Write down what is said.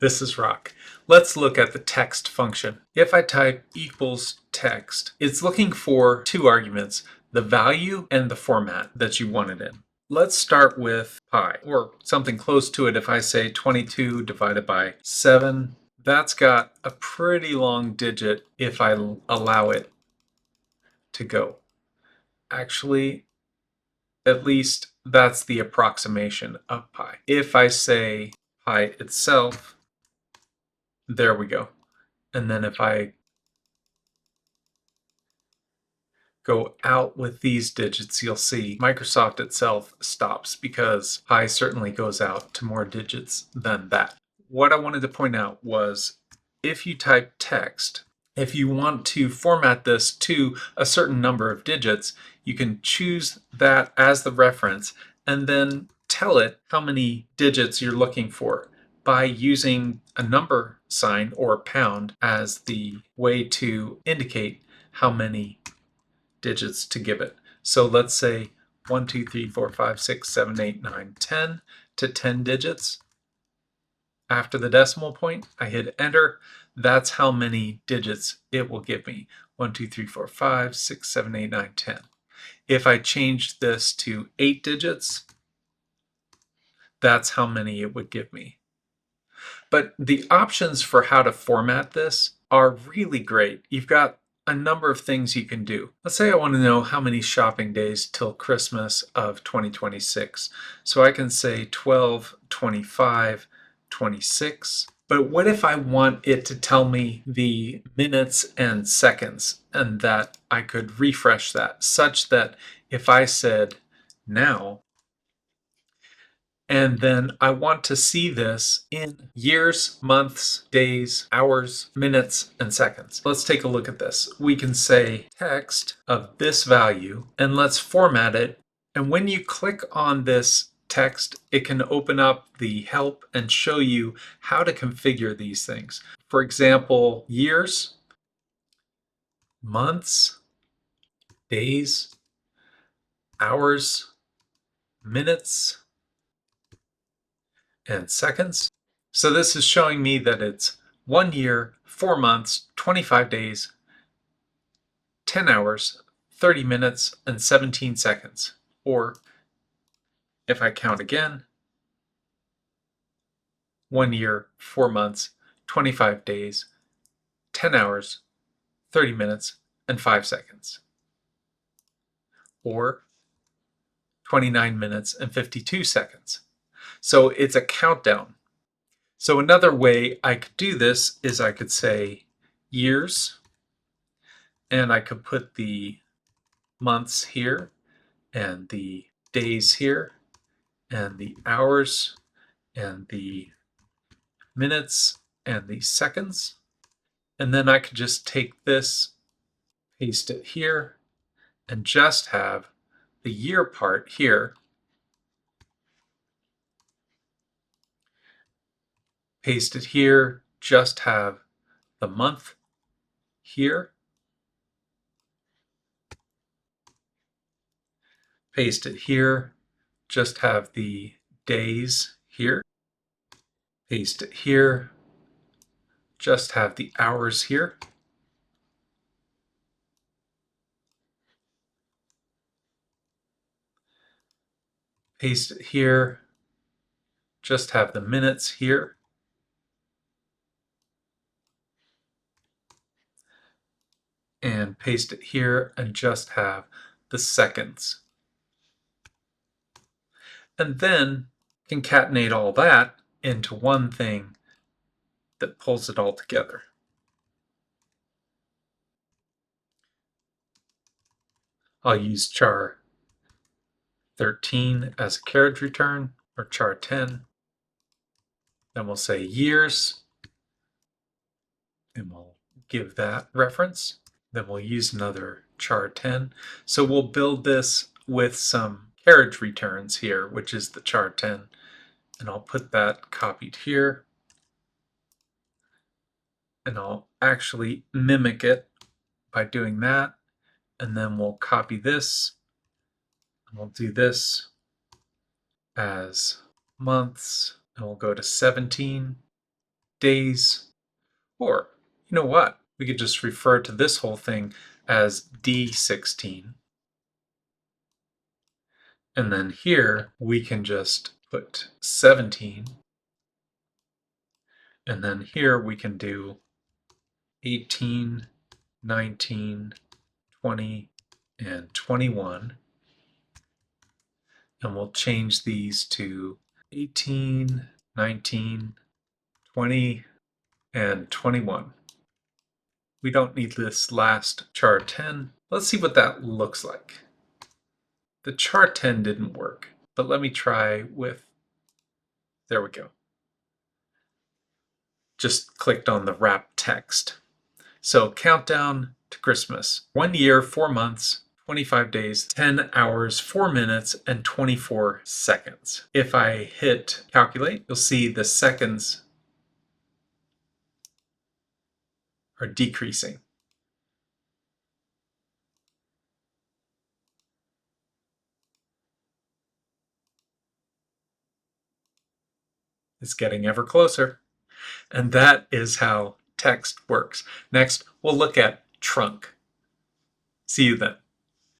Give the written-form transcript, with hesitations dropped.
This is Rock. Let's look at the text function. If I type equals text, it's looking for two arguments, the value and the format that you want it in. Let's start with pi, or something close to it. If I say 22 divided by 7, that's got a pretty long digit if I allow it to go. Actually, at least that's the approximation of pi. If I say pi itself, there we go. And then if I go out with these digits, you'll see Microsoft itself stops because pi certainly goes out to more digits than that. What I wanted to point out was if you type text, if you want to format this to a certain number of digits, you can choose that as the reference and then tell it how many digits you're looking for by using a number sign or pound as the way to indicate how many digits to give it. So let's say 1, 2, 3, 4, 5, 6, 7, 8, 9, 10 to 10 digits. After the decimal point, I hit enter. That's how many digits it will give me. 1, 2, 3, 4, 5, 6, 7, 8, 9, 10. If I changed this to 8 digits, that's how many it would give me. But the options for how to format this are really great. You've got a number of things you can do. Let's say I want to know how many shopping days till Christmas of 2026. So I can say 12, 25, 26. But what if I want it to tell me the minutes and seconds and that I could refresh that such that if I said now, and then I want to see this in years, months, days, hours, minutes, and seconds. Let's take a look at this. We can say text of this value, and let's format it. And when you click on this text, it can open up the help and show you how to configure these things. For example, years, months, days, hours, minutes, and seconds. So this is showing me that it's 1 year, 4 months, 25 days, 10 hours, 30 minutes, and 17 seconds. Or if I count again, 1 year, 4 months, 25 days, 10 hours, 30 minutes, and 5 seconds. Or 29 minutes and 52 seconds. So it's a countdown. So another way I could do this is I could say years, and I could put the months here and the days here and the hours and the minutes and the seconds. And then I could just take this, paste it here, and just have the year part here. Paste it here, just have the month here. Paste it here, just have the days here. Paste it here, just have the hours here. Paste it here, just have the minutes here. And paste it here and just have the seconds. And then concatenate all that into one thing that pulls it all together. I'll use char 13 as a carriage return, or char 10. Then we'll say years, and we'll give that reference. Then we'll use another char 10. So we'll build this with some carriage returns here, which is the char 10. And I'll put that copied here. And I'll actually mimic it by doing that. And then we'll copy this. And we'll do this as months. And we'll go to 17 days. Or, you know what? We could just refer to this whole thing as D16. And then here we can just put 17. And then here we can do 18, 19, 20, and 21. And we'll change these to 18, 19, 20, and 21. We don't need this last char 10. Let's see what that looks like. The char 10 didn't work, but let me try with, there we go. Just clicked on the wrap text. So countdown to Christmas. 1 year, 4 months, 25 days, 10 hours, 4 minutes, and 24 seconds. If I hit calculate, you'll see the seconds are decreasing. It's getting ever closer. And that is how text works. Next, we'll look at trunk. See you then.